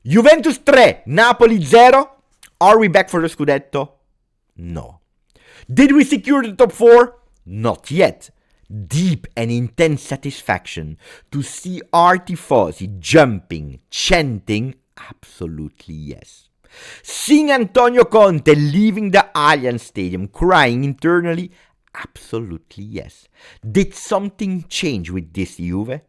Juventus 3, Napoli 0. Are we back for the Scudetto? No. Did we secure the top 4? Not yet. Deep and intense satisfaction to see our tifosi jumping, chanting, absolutely yes. Seeing Antonio Conte leaving the Allianz Stadium crying internally, absolutely yes. Did something change with this Juve?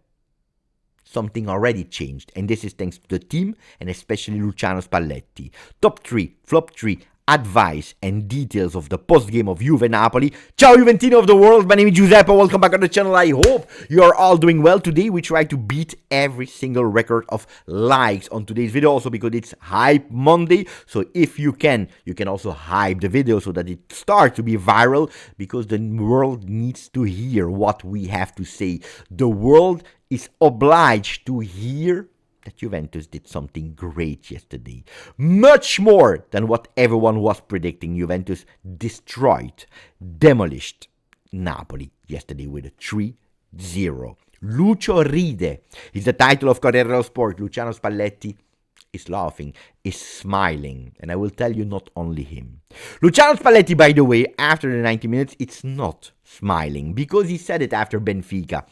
Something already changed, and this is thanks to the team and especially Luciano Spalletti. Top 3, flop 3, advice and details of the post-game of Juve Napoli. Ciao Juventini of the world, my name is Giuseppe, welcome back on the channel. I hope you are all doing well. Today we try to beat every single record of likes on today's video, also because it's Hype Monday. So if you can also hype the video so that it starts to be viral, because the world needs to hear what we have to say. The world is obliged to hear that Juventus did something great yesterday. Much more than what everyone was predicting. Juventus destroyed, demolished Napoli yesterday with a 3-0. Lucio ride is the title of Corriere dello Sport. Luciano Spalletti is laughing, is smiling, and I will tell you, not only him. Luciano Spalletti, by the way, after the 90 minutes, it's not smiling, because he said it after Benfica.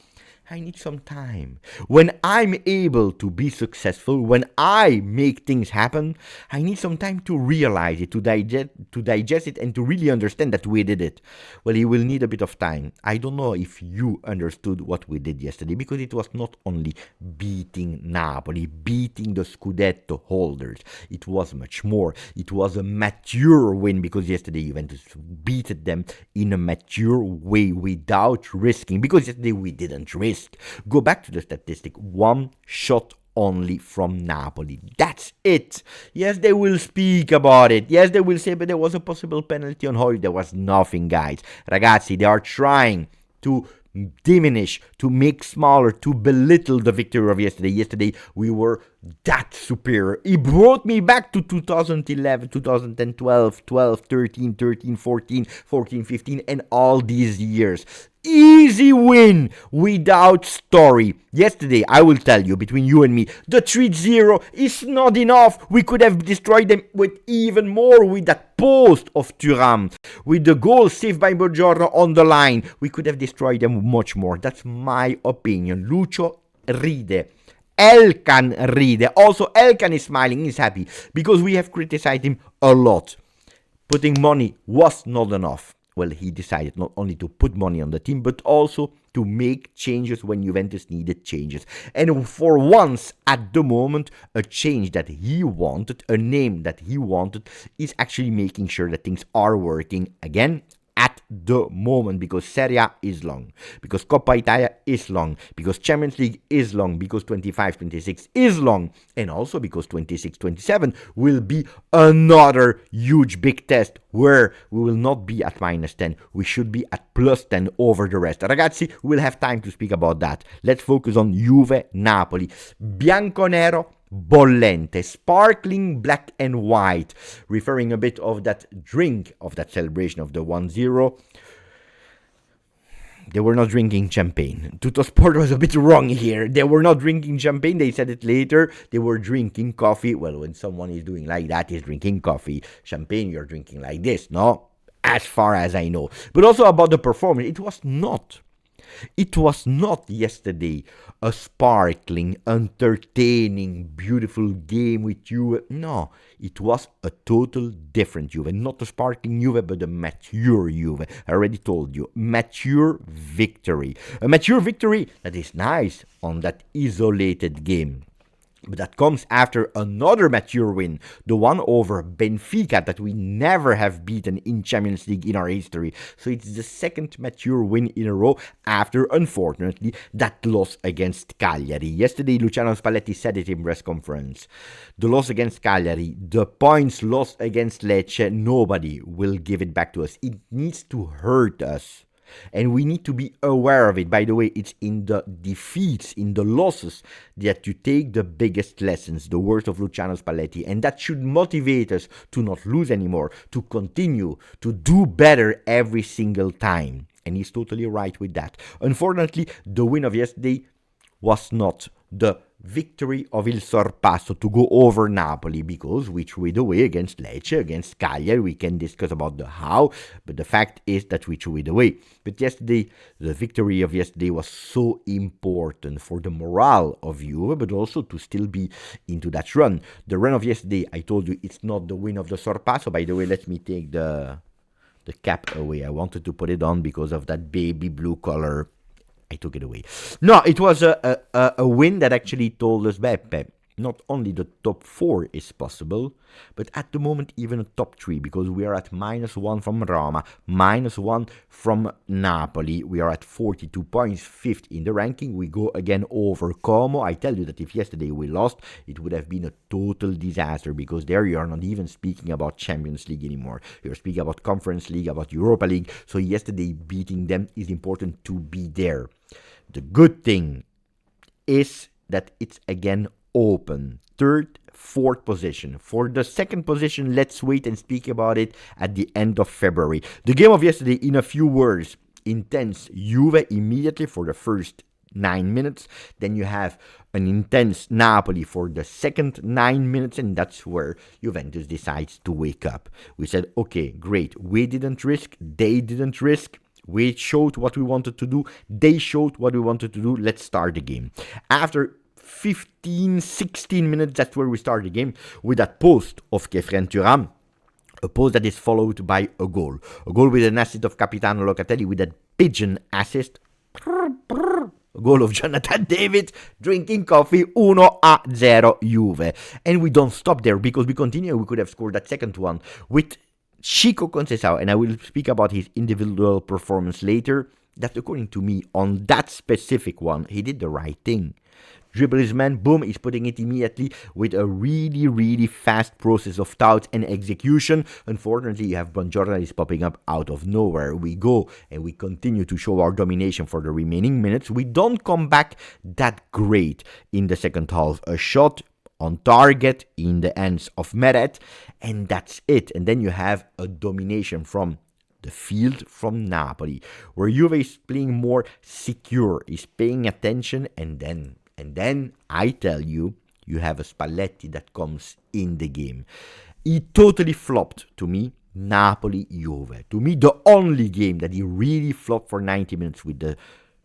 I need some time. When I'm able to be successful, when I make things happen, I need some time to realize it, to digest it, and to really understand that we did it. Well, he will need a bit of time. I don't know if you understood what we did yesterday, because it was not only beating Napoli, beating the Scudetto holders. It was much more. It was a mature win, because yesterday Juventus beat them in a mature way without risking, because yesterday we didn't risk. Go back to the statistic. 1 shot only from Napoli. That's it. Yes, they will speak about it. Yes, they will say, but there was a possible penalty on Hoy. There was nothing, guys. Ragazzi, they are trying to diminish, to make smaller, to belittle the victory of yesterday. Yesterday, we were that superior. It brought me back to 2011, 2012, 12, 13, 13, 14, 14, 15, and all these years. Easy win without story. Yesterday, I will tell you, between you and me, the 3-0 is not enough. We could have destroyed them with even more, with that post of Thuram, with the goal saved by Buongiorno on the line. We could have destroyed them much more. That's my opinion. Lucio ride. Elkan ride. Also, Elkan is smiling, he's happy, because we have criticized him a lot. Putting money was not enough. Well, he decided not only to put money on the team, but also to make changes when Juventus needed changes. And for once, at the moment, a change that he wanted, a name that he wanted, is actually making sure that things are working again at the moment, because Serie A is long, because Coppa Italia is long, because Champions League is long, because 25-26 is long, and also because 26-27 will be another huge big test where we will not be at -10, we should be at +10 over the rest. Ragazzi, we'll have time to speak about that. Let's focus on Juve Napoli. Bianconero bollente, sparkling black and white, referring a bit of that drink, of that celebration of the 1-0. They were not drinking champagne. Tuttosport was a bit wrong here. They were not drinking champagne. They said it later. They were drinking coffee. Well, when someone is doing like that, he's drinking coffee. Champagne, you're drinking like this, no? As far as I know. But also about the performance, it was not yesterday a sparkling, entertaining, beautiful game with Juve. No, it was a total different Juve. Not a sparkling Juve, but a mature Juve. I already told you, mature victory. A mature victory that is nice on that isolated game. But that comes after another mature win, the one over Benfica that we never have beaten in Champions League in our history. So it's the second mature win in a row after, unfortunately, that loss against Cagliari. Yesterday, Luciano Spalletti said it in press conference. The loss against Cagliari, the points lost against Lecce, nobody will give it back to us. It needs to hurt us. And we need to be aware of it. By the way, it's in the defeats, in the losses, that you take the biggest lessons, the words of Luciano Spalletti. And that should motivate us to not lose anymore, to continue, to do better every single time. And he's totally right with that. Unfortunately, the win of yesterday was not the victory of Il Sorpasso to go over Napoli, because we threw it away against Lecce, against Cagliari. We can discuss about the how, but the fact is that we threw it away. But yesterday, the victory of yesterday was so important for the morale of Juve, but also to still be into that run. The run of yesterday, I told you, it's not the win of the Sorpasso. By the way, let me take the cap away. I wanted to put it on because of that baby blue color. I took it away. No, it was a win that actually told us, Beppe, not only the top 4 is possible, but at the moment even a top 3, because we are at -1 from Roma, -1 from Napoli. We are at 42 points, 5th in the ranking. We go again over Como. I tell you that if yesterday we lost, it would have been a total disaster, because there you are not even speaking about Champions League anymore. You're speaking about Conference League, about Europa League. So yesterday beating them is important to be there. The good thing is that it's again open. 3rd, 4th position. For the 2nd position, let's wait and speak about it at the end of February. The game of yesterday, in a few words, intense Juve immediately for the first 9 minutes. Then you have an intense Napoli for the second 9 minutes, and that's where Juventus decides to wake up. We said, okay, great. We didn't risk. They didn't risk. We showed what we wanted to do. They showed what we wanted to do. Let's start the game. After 15, 16 minutes, that's where we start the game with that post of Kefren Thuram. A post that is followed by a goal. A goal with an assist of Capitano Locatelli with that pigeon assist. A goal of Jonathan David drinking coffee. 1-0 Juve. And we don't stop there, because we continue. We could have scored that second one with Chico Conceição, and I will speak about his individual performance later, that according to me, on that specific one, he did the right thing. Dribble his man, boom, he's putting it immediately with a really, really fast process of thought and execution. Unfortunately, you have Buongiorno is popping up out of nowhere. We go and we continue to show our domination for the remaining minutes. We don't come back that great in the second half. A shot on target in the hands of Meret, and that's it. And then you have a domination from the field from Napoli, where Juve is playing more secure, is paying attention, and then I tell you, you have a Spalletti that comes in the game. He totally flopped to me, Napoli-Juve. To me, the only game that he really flopped for 90 minutes with the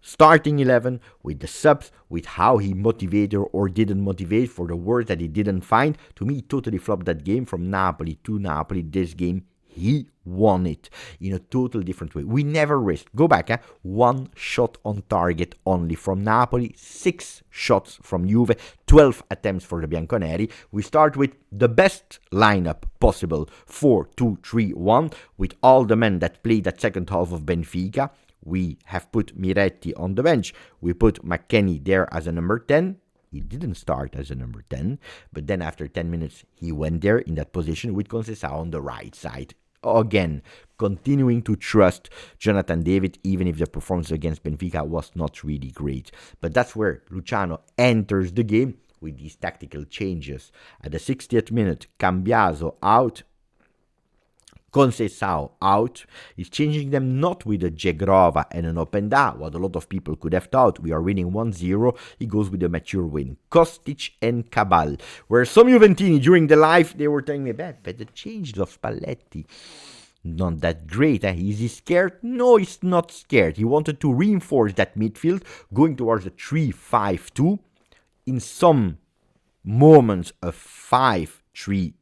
starting 11, with the subs, with how he motivated or didn't motivate, for the words that he didn't find. To me, he totally flopped that game from Napoli to Napoli. This game, he won it in a total different way. We never risked. Go back, 1 shot on target only from Napoli, 6 shots from Juve, 12 attempts for the Bianconeri. We start with the best lineup possible, 4-2-3-1, with all the men that played that second half of Benfica. We have put Miretti on the bench. We put McKennie there as a number 10. He didn't start as a number 10, but then after 10 minutes, he went there in that position with Conceição on the right side. Again, continuing to trust Jonathan David, even if the performance against Benfica was not really great. But that's where Luciano enters the game with these tactical changes. At the 60th minute, Cambiaso out, Conceição out. He's changing them not with a Jegrova and an Openda, what a lot of people could have thought. We are winning 1-0. He goes with a mature win. Kostic and Cabal. Where some Juventini during the live, they were telling me, but the change of Spalletti, not that great. Is he scared? No, he's not scared. He wanted to reinforce that midfield, going towards a 3-5-2. In some moments, a 5-3-2,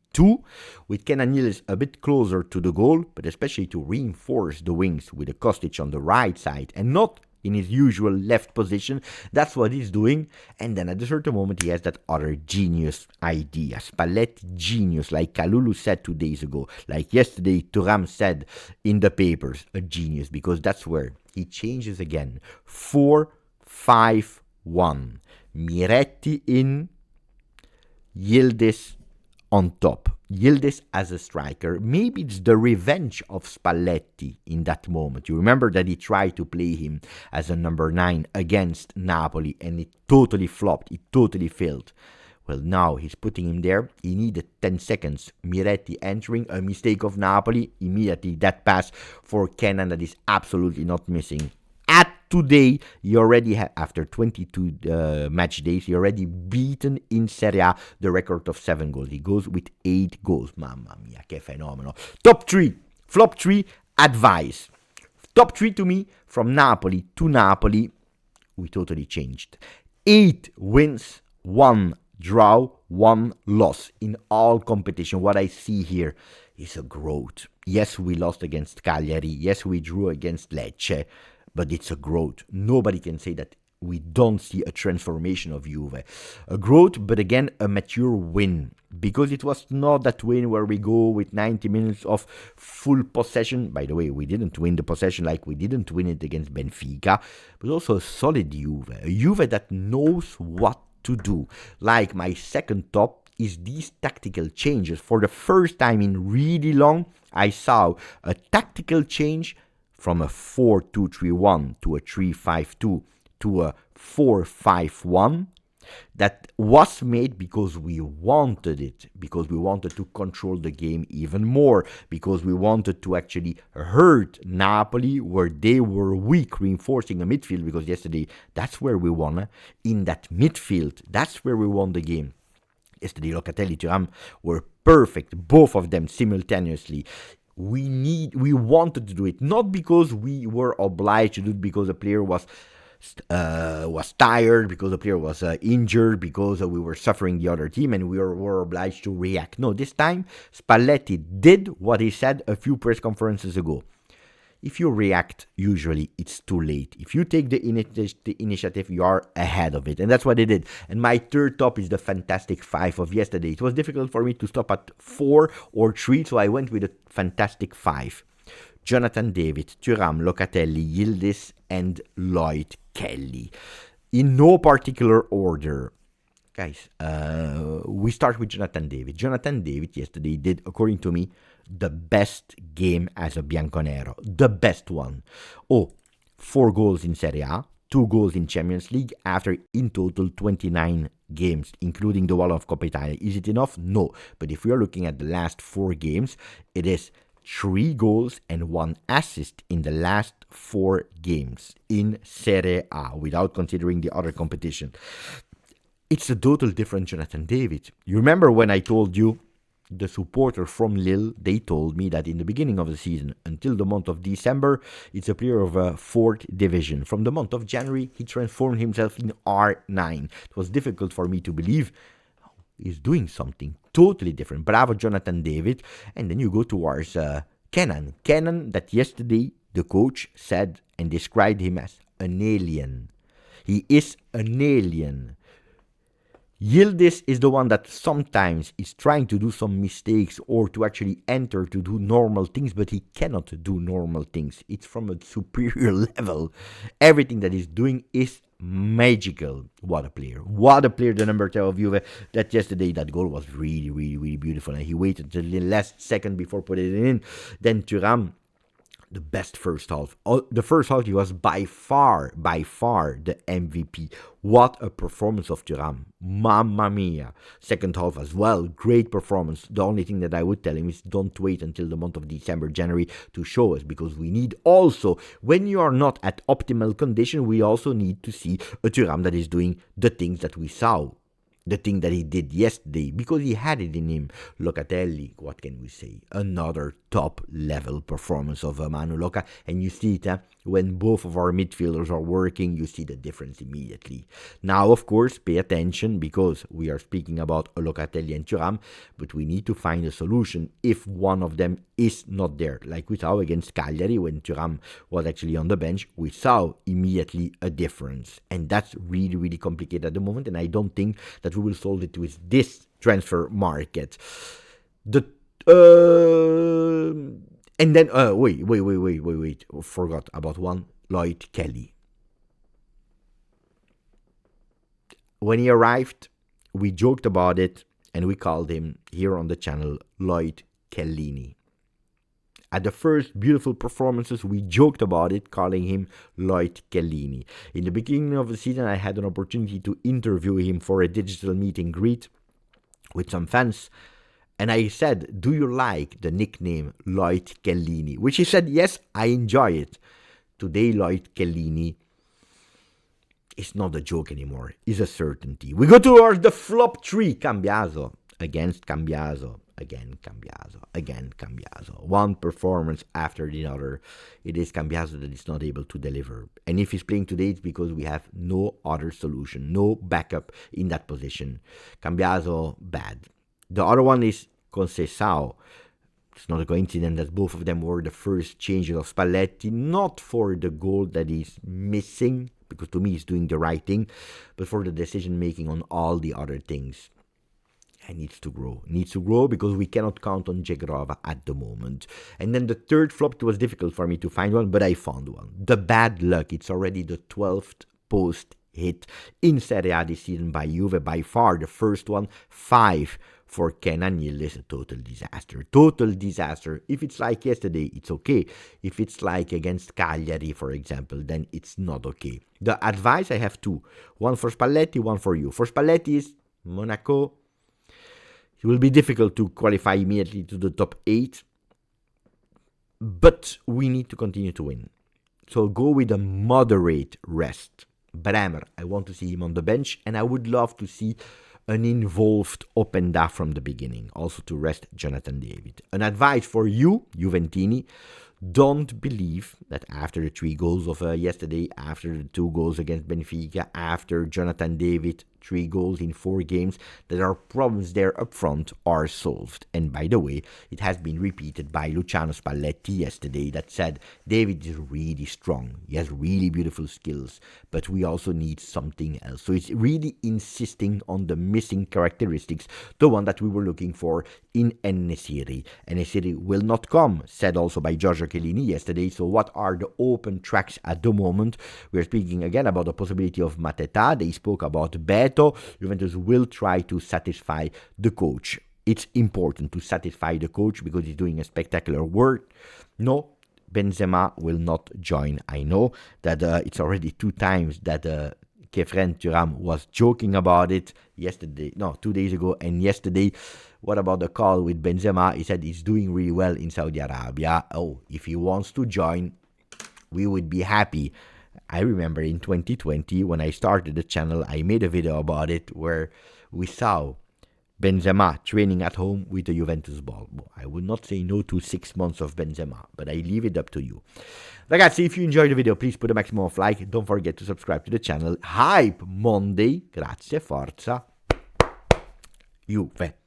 with Kenan Yildiz a bit closer to the goal, but especially to reinforce the wings with a Kostic on the right side and not in his usual left position. That's what he's doing. And then at a certain moment, he has that other genius idea. Spalletti genius, like Kalulu said 2 days ago. Like yesterday, Thuram said in the papers, a genius, because that's where he changes again. 4-5-1. Miretti in, Yildiz on top. Yildiz as a striker. Maybe it's the revenge of Spalletti in that moment. You remember that he tried to play him as a number 9 against Napoli, and it totally flopped. It totally failed. Well, now he's putting him there. He needed 10 seconds. Miretti entering, a mistake of Napoli. Immediately that pass for Kenan that is absolutely not missing at today, he already after 22 match days, he already beaten in Serie A the record of 7 goals. He goes with 8 goals. Mamma mia, che fenomeno. Top 3, flop 3, advice. Top 3 to me, from Napoli to Napoli, we totally changed. 8 wins, 1 draw, 1 loss in all competition. What I see here is a growth. Yes, we lost against Cagliari. Yes, we drew against Lecce. But it's a growth. Nobody can say that we don't see a transformation of Juve. A growth, but again, a mature win. Because it was not that win where we go with 90 minutes of full possession. By the way, we didn't win the possession like we didn't win it against Benfica. But also a solid Juve. A Juve that knows what to do. Like my second top is these tactical changes. For the first time in really long, I saw a tactical change from a 4-2-3-1 to a 3-5-2 to a 4-5-1 that was made because we wanted it, because we wanted to control the game even more, because we wanted to actually hurt Napoli where they were weak, reinforcing a midfield, because yesterday that's where we won. In that midfield, that's where we won the game. Yesterday, Locatelli, Thuram were perfect, both of them simultaneously. We wanted to do it, not because we were obliged to do it, because the player was tired, because the player was injured, because we were suffering the other team and we were obliged to react. No, this time Spalletti did what he said a few press conferences ago. If you react, usually it's too late. If you take the initiative, you are ahead of it. And that's what they did. And my third top is the fantastic 5 of yesterday. It was difficult for me to stop at 4 or 3, so I went with the fantastic 5. Jonathan David, Thuram, Locatelli, Yildiz, and Lloyd Kelly. In no particular order. Guys, we start with Jonathan David. Jonathan David yesterday did, according to me, the best game as a Bianconero. The best one. 4 goals in Serie A, 2 goals in Champions League after in total 29 games, including the one of Coppa Italia. Is it enough? No. But if we are looking at the last 4 games, it is 3 goals and 1 assist in the last 4 games in Serie A, without considering the other competition. It's a total different Jonathan David. You remember when I told you, the supporter from Lille, they told me that in the beginning of the season, until the month of December, it's a player of a 4th division. From the month of January, he transformed himself in R9. It was difficult for me to believe. He's doing something totally different. Bravo, Jonathan David. And then you go towards Kenan. Kenan, that yesterday the coach said and described him as an alien. He is an alien. Yildiz is the one that sometimes is trying to do some mistakes or to actually enter to do normal things, but he cannot do normal things. It's from a superior level. Everything that he's doing is magical. What a player. What a player, the number 10 of Juve. That yesterday, that goal was really, really, really beautiful. And he waited until the last second before putting it in. Then Thuram, the best first half. The first half, he was by far the MVP. What a performance of Thuram. Mamma mia. Second half as well, great performance. The only thing that I would tell him is don't wait until the month of December, January to show us, because we need also, when you are not at optimal condition, we also need to see a Thuram that is doing the things that we saw. The thing that he did yesterday, because he had it in him. Locatelli, what can we say? Another top-level performance of Manu Loca. And you see it, when both of our midfielders are working, you see the difference immediately. Now, of course, pay attention, because we are speaking about Locatelli and Thuram, but we need to find a solution if one of them is not there. Like we saw against Cagliari, when Thuram was actually on the bench, we saw immediately a difference. And that's really, really complicated at the moment, and I don't think that we will solve it with this transfer market. And then, wait. Forgot about one. Lloyd Kelly. When he arrived, we joked about it, and we called him, here on the channel, Lloyd Kellini. At the first beautiful performances, we joked about it, calling him Lloyd Kellini. In the beginning of the season, I had an opportunity to interview him for a digital meet and greet with some fans. And I said, do you like the nickname Lloyd Kellini? Which he said, yes, I enjoy it. Today, Lloyd Kellini It's not a joke anymore. It's a certainty. We go towards the flop 3. Cambiaso against Cambiaso. Again Cambiaso. Again Cambiaso. One performance after the other. It is Cambiaso that is not able to deliver. And if he's playing today, it's because we have no other solution. No backup in that position. Cambiaso, bad. The other one is Conceição. It's not a coincidence that both of them were the first changes of Spalletti. Not for the goal that he's missing, because to me he's doing the right thing, but for the decision making on all the other things. And needs to grow because we cannot count on Jegrova at the moment. And then the third flop, it was difficult for me to find one, but I found one. The bad luck. It's already the 12th post hit in Serie A this season by Juve, by far the first one. 5 for Kenan Yildiz, a total disaster. If it's like yesterday, it's okay. If it's like against Cagliari, for example, then it's not okay. The advice, I have 2. One for Spalletti, one for you. For Spalletti is Monaco. It will be difficult to qualify immediately to the top 8, but we need to continue to win. So go with a moderate rest. Bremer, I want to see him on the bench, and I would love to see an involved Openda from the beginning, also to rest Jonathan David. An advice for you, Juventini, don't believe that after the 3 goals of yesterday, after the 2 goals against Benfica, after Jonathan David, 3 goals in 4 games, that our problems there up front are solved. And by the way, it has been repeated by Luciano Spalletti yesterday that said David is really strong. He has really beautiful skills, but we also need something else. So it's really insisting on the missing characteristics, the one that we were looking for in En-Nesyri. En-Nesyri will not come, said also by Giorgio Chiellini yesterday. So what are the open tracks at the moment? We're speaking again about the possibility of Mateta. They spoke about Beto. Juventus will try to satisfy the coach. It's important to satisfy the coach because he's doing a spectacular work. No, Benzema will not join. I know that it's already 2 times that Kefren Thuram was joking about it 2 days ago, and yesterday. What about the call with Benzema? He said he's doing really well in Saudi Arabia. Oh, if he wants to join, we would be happy. I remember in 2020, when I started the channel, I made a video about it where we saw Benzema training at home with the Juventus ball. I would not say no to 6 months of Benzema, but I leave it up to you. Ragazzi, if you enjoyed the video, please put a maximum of like. Don't forget to subscribe to the channel. Hype Monday. Grazie, forza. Juve.